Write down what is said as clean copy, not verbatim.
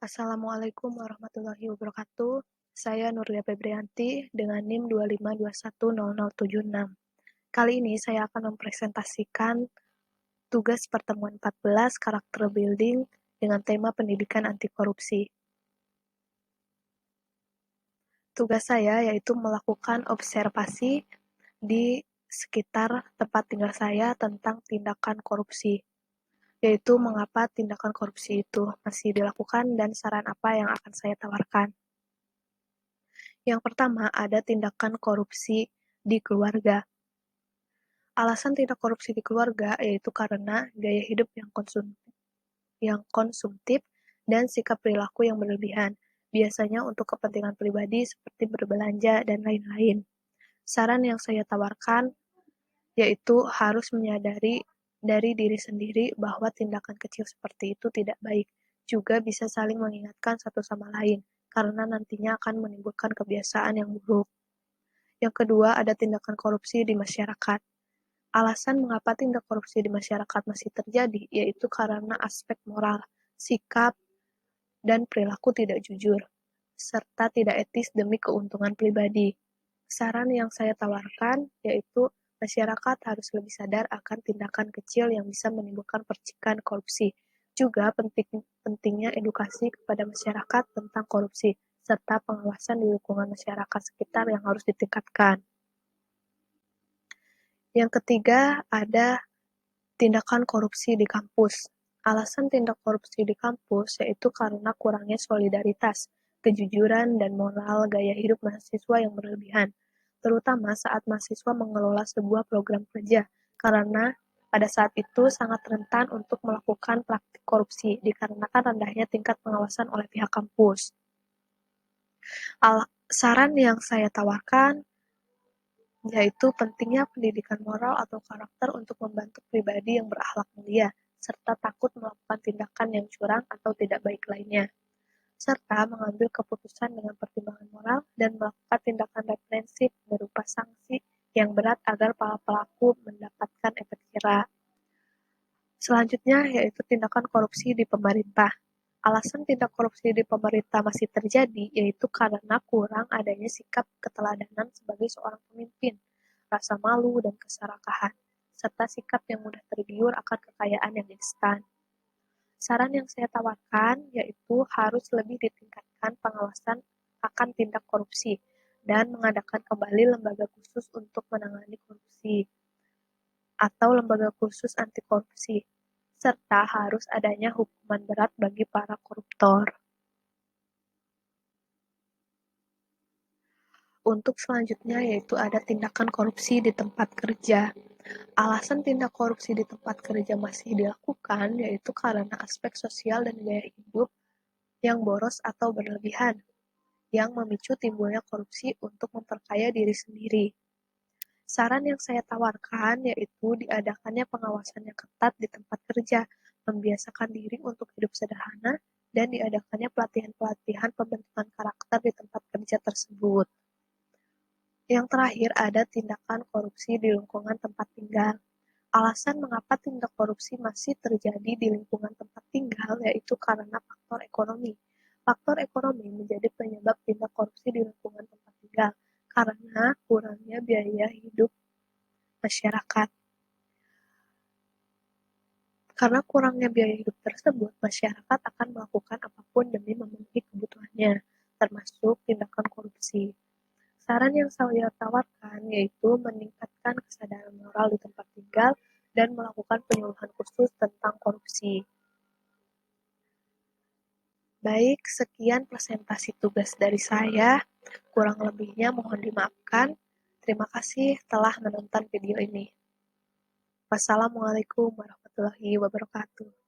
Assalamualaikum warahmatullahi wabarakatuh. Saya Nurlia Febrianti dengan NIM 252100076. Kali ini saya akan mempresentasikan tugas pertemuan 14 karakter building dengan tema pendidikan anti korupsi. Tugas saya yaitu melakukan observasi di sekitar tempat tinggal saya tentang tindakan korupsi, yaitu mengapa tindakan korupsi itu masih dilakukan dan saran apa yang akan saya tawarkan. Yang pertama, ada tindakan korupsi di keluarga. Alasan tindak korupsi di keluarga yaitu karena gaya hidup yang konsumtif dan sikap perilaku yang berlebihan, biasanya untuk kepentingan pribadi seperti berbelanja dan lain-lain. Saran yang saya tawarkan yaitu harus menyadari dari diri sendiri bahwa tindakan kecil seperti itu tidak baik, juga bisa saling mengingatkan satu sama lain, karena nantinya akan menimbulkan kebiasaan yang buruk. Yang kedua, ada tindakan korupsi di masyarakat. Alasan mengapa tindak korupsi di masyarakat masih terjadi, yaitu karena aspek moral, sikap, dan perilaku tidak jujur, serta tidak etis demi keuntungan pribadi. Saran yang saya tawarkan yaitu masyarakat harus lebih sadar akan tindakan kecil yang bisa menimbulkan percikan korupsi. Juga pentingnya edukasi kepada masyarakat tentang korupsi, serta pengawasan di lingkungan masyarakat sekitar yang harus ditingkatkan. Yang ketiga, ada tindakan korupsi di kampus. Alasan tindak korupsi di kampus yaitu karena kurangnya solidaritas, kejujuran, dan moral gaya hidup mahasiswa yang berlebihan, terutama saat mahasiswa mengelola sebuah program kerja, karena pada saat itu sangat rentan untuk melakukan praktik korupsi dikarenakan rendahnya tingkat pengawasan oleh pihak kampus. Saran yang saya tawarkan yaitu pentingnya pendidikan moral atau karakter untuk membantu pribadi yang berakhlak mulia, serta takut melakukan tindakan yang curang atau tidak baik lainnya, serta mengambil keputusan dengan pertimbangan moral dan melakukan tindakan represif berupa sanksi yang berat agar para pelaku mendapatkan efek jera. Selanjutnya yaitu tindakan korupsi di pemerintah. Alasan tindak korupsi di pemerintah masih terjadi yaitu karena kurang adanya sikap keteladanan sebagai seorang pemimpin, rasa malu dan keserakahan, serta sikap yang mudah tergiur akan kekayaan yang instan. Saran yang saya tawarkan yaitu harus lebih ditingkatkan pengawasan akan tindak korupsi dan mengadakan kembali lembaga khusus untuk menangani korupsi atau lembaga khusus anti korupsi, serta harus adanya hukuman berat bagi para koruptor. Untuk selanjutnya yaitu ada tindakan korupsi di tempat kerja. Alasan tindak korupsi di tempat kerja masih dilakukan yaitu karena aspek sosial dan gaya hidup yang boros atau berlebihan, yang memicu timbulnya korupsi untuk memperkaya diri sendiri. Saran yang saya tawarkan yaitu diadakannya pengawasan yang ketat di tempat kerja, membiasakan diri untuk hidup sederhana, dan diadakannya pelatihan-pelatihan pembentukan karakter di tempat kerja tersebut. Yang terakhir ada tindakan korupsi di lingkungan tempat tinggal. Alasan mengapa tindak korupsi masih terjadi di lingkungan tempat tinggal yaitu karena faktor ekonomi. Faktor ekonomi menjadi penyebab tindak korupsi di lingkungan tempat tinggal karena kurangnya biaya hidup masyarakat. Karena kurangnya biaya hidup tersebut, masyarakat akan melakukan apapun demi memenuhi kebutuhannya, termasuk tindakan korupsi. Saran yang saya tawarkan yaitu meningkatkan kesadaran moral di tempat tinggal dan melakukan penyuluhan khusus tentang korupsi. Baik, sekian presentasi tugas dari saya. Kurang lebihnya mohon dimaafkan. Terima kasih telah menonton video ini. Wassalamualaikum warahmatullahi wabarakatuh.